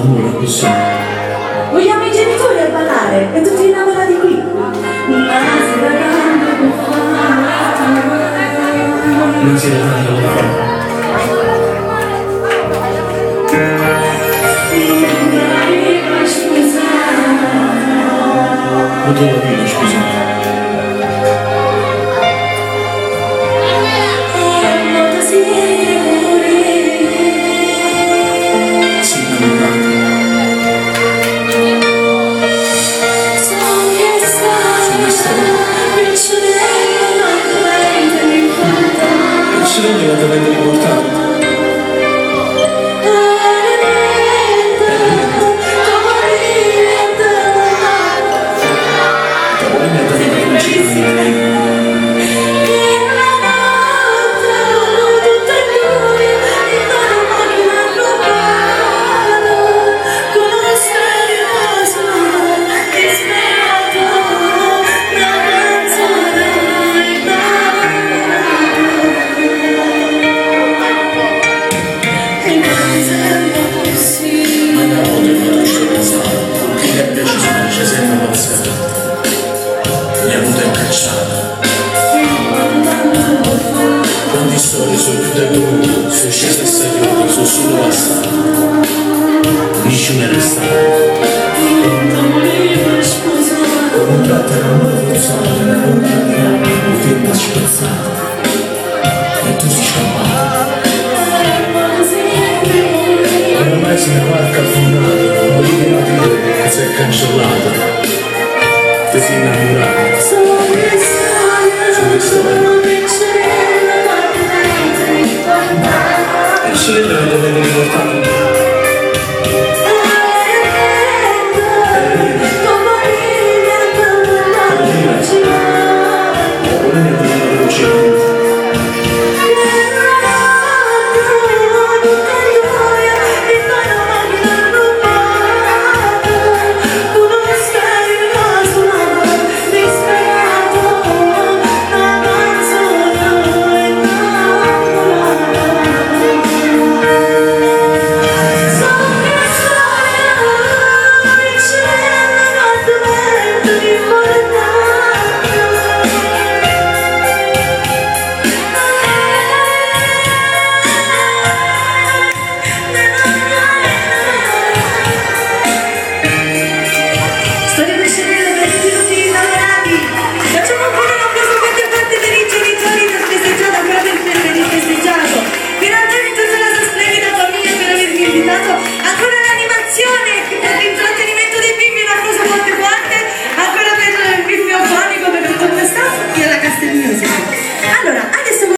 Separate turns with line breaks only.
l'amore così.
Vogliamo i genitori a ballare e tutti innamorati qui.
Non si deve fare la fare. Non te lo dico, scusate. Se non diventa riportato. Quanti storie sono più del dovuto, sono scese e salute, sono solo passate, nessuno è restato. Con un tratto era un modo forzato, un tempo ci pensato, e tu si scappava. Ormai se ne barca affondata, volevi capire che si è cancellata, ti sei innamorato.